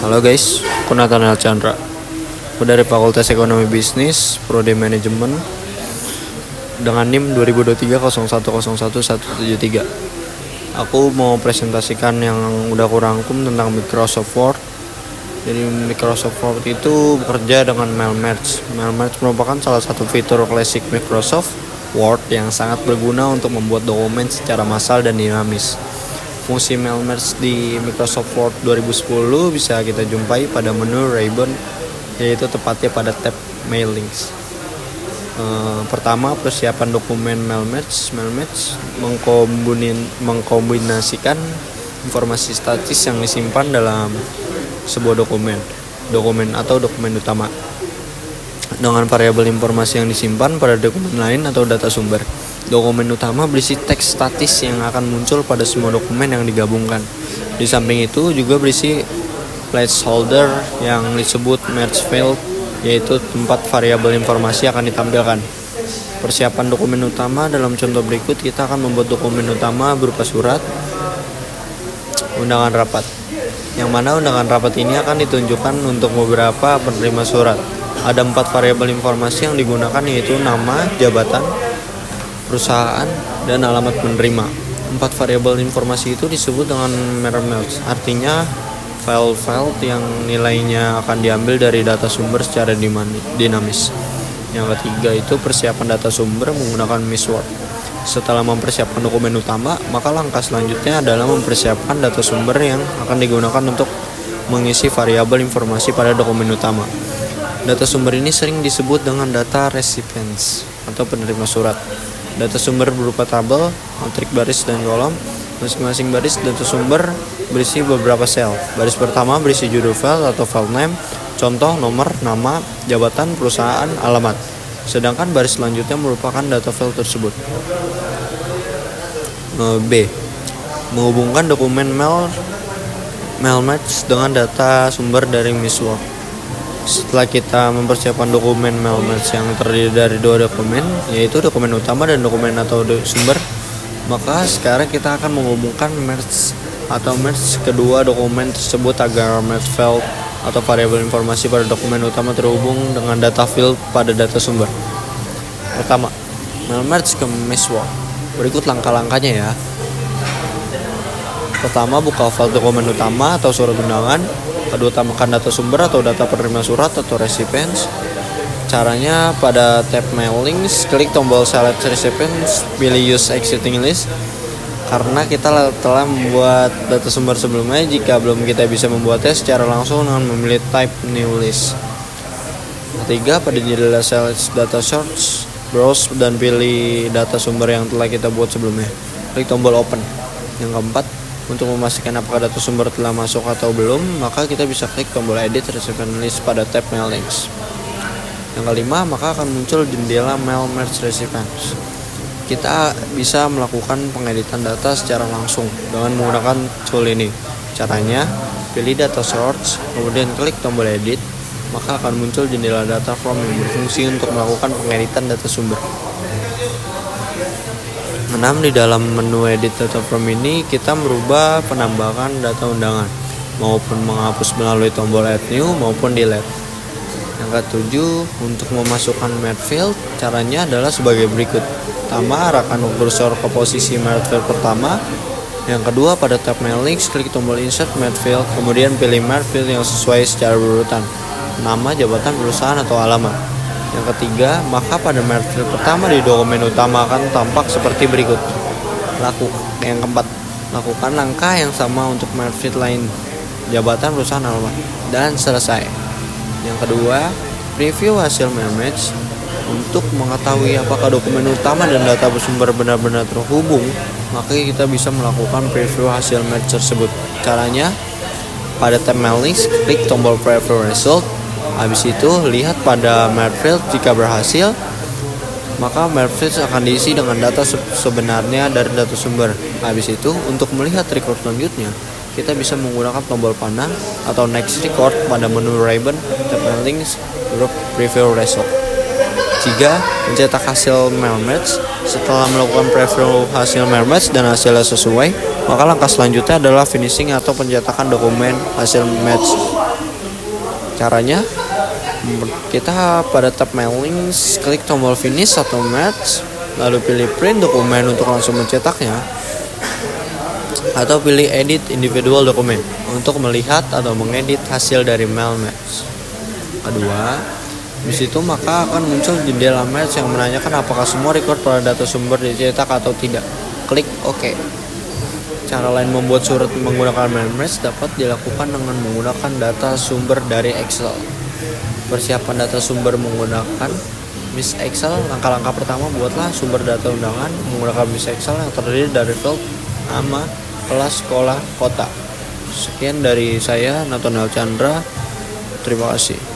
Halo guys, aku Nathaniel Chandra. Aku dari Fakultas Ekonomi Bisnis, Prodi Manajemen dengan NIM 2023010173. Aku mau presentasikan yang udah aku rangkum tentang Microsoft Word. Jadi Microsoft Word itu bekerja dengan mail merge. Mail merge merupakan salah satu fitur klasik Microsoft Word yang sangat berguna untuk membuat dokumen secara massal dan dinamis. Fungsi mail merge di Microsoft Word 2010 bisa kita jumpai pada menu Ribbon, yaitu tepatnya pada tab Mailings. Pertama, persiapan dokumen mail merge. Mail merge mengkombinasikan informasi statis yang disimpan dalam sebuah dokumen atau dokumen utama dengan variabel informasi yang disimpan pada dokumen lain atau data sumber. Dokumen utama berisi teks statis yang akan muncul pada semua dokumen yang digabungkan. Di samping itu juga berisi placeholder yang disebut merge field, yaitu tempat variabel informasi akan ditampilkan. Persiapan dokumen utama dalam contoh berikut, kita akan membuat dokumen utama berupa surat undangan rapat, yang mana undangan rapat ini akan ditunjukkan untuk beberapa penerima surat. Ada 4 variabel informasi yang digunakan, yaitu nama, jabatan, perusahaan, dan alamat penerima. 4 variabel informasi itu disebut dengan mirror merge, artinya file-file yang nilainya akan diambil dari data sumber secara dinamis. Yang ketiga itu persiapan data sumber menggunakan Word. Setelah mempersiapkan dokumen utama, maka langkah selanjutnya adalah mempersiapkan data sumber yang akan digunakan untuk mengisi variabel informasi pada dokumen utama. Data sumber ini sering disebut dengan data recipients atau penerima surat. Data sumber berupa tabel, matrik baris dan kolom. Masing-masing baris data sumber berisi beberapa sel. Baris pertama berisi judul file atau file name, contoh, nomor, nama, jabatan, perusahaan, alamat. Sedangkan baris selanjutnya merupakan data file tersebut. B. Menghubungkan dokumen mail merge dengan data sumber dari Word. Setelah kita mempersiapkan dokumen mail merge yang terdiri dari 2 dokumen, yaitu dokumen utama dan dokumen atau sumber, maka sekarang kita akan menghubungkan merge kedua dokumen tersebut agar merge field atau variabel informasi pada dokumen utama terhubung dengan data field pada data sumber. Pertama, mail merge ke Word. Berikut langkah-langkahnya ya. Pertama, buka file dokumen utama atau surat undangan. Kedua, tambahkan data sumber atau data penerima surat atau recipients. Caranya, pada tab Mailings, klik tombol Select Recipients, pilih Use Existing List. Karena kita telah membuat data sumber sebelumnya, jika belum kita bisa membuatnya secara langsung dengan memilih Type New List. Ketiga, pada jendela Select Data Source, browse dan pilih data sumber yang telah kita buat sebelumnya. Klik tombol Open. Yang keempat, untuk memastikan apakah data sumber telah masuk atau belum, maka kita bisa klik tombol Edit Recipient List pada tab Mailings. Yang kelima, maka akan muncul jendela Mail Merge Recipients. Kita bisa melakukan pengeditan data secara langsung dengan menggunakan tool ini. Caranya, pilih data source, kemudian klik tombol edit, maka akan muncul jendela data form yang berfungsi untuk melakukan pengeditan data sumber. 6. Di dalam menu edit data form ini, kita merubah penambahan data undangan maupun menghapus melalui tombol add new maupun delete. Yang ketujuh, untuk memasukkan merge field, caranya adalah sebagai berikut. Pertama, arahkan kursor ke posisi merge field pertama. Yang kedua, pada tab Mailings, klik tombol insert merge field, kemudian pilih merge field yang sesuai secara berurutan, nama, jabatan, perusahaan, atau alamat. Yang ketiga, maka pada merge field pertama di dokumen utama akan tampak seperti berikut. Yang keempat, lakukan langkah yang sama untuk merge field lain, jabatan, perusahaan, alamat, dan selesai. Yang kedua, preview hasil merge. Untuk mengetahui apakah dokumen utama dan data sumber benar-benar terhubung, maka kita bisa melakukan preview hasil merge tersebut. Caranya, pada tab Mailings, klik tombol Preview Result. Habis itu, lihat pada merge field. Jika berhasil, maka merge field akan diisi dengan data sebenarnya dari data sumber. Habis itu, untuk melihat record selanjutnya, kita bisa menggunakan tombol panah atau Next Record pada menu Ribbon, tab Mailings, Group Preview Result. 3. Mencetak hasil mail merge. Setelah melakukan preview hasil mail merge dan hasilnya sesuai, maka langkah selanjutnya adalah finishing atau pencetakan dokumen hasil merge Caranya, kita pada tab mailing klik tombol finish atau match, lalu pilih print dokumen untuk langsung mencetaknya, atau pilih edit individual dokumen untuk melihat atau mengedit hasil dari mail match. Kedua, di situ maka akan muncul jendela match yang menanyakan apakah semua record pada data sumber dicetak atau tidak. Klik OK. Cara lain membuat surat menggunakan mail match dapat dilakukan dengan menggunakan data sumber dari Excel. Persiapan data sumber menggunakan Miss Excel. Langkah-langkah pertama, buatlah sumber data undangan menggunakan Miss Excel yang terdiri dari field nama, kelas, sekolah, kota. Sekian dari saya, Nathaniel Chandra. Terima kasih.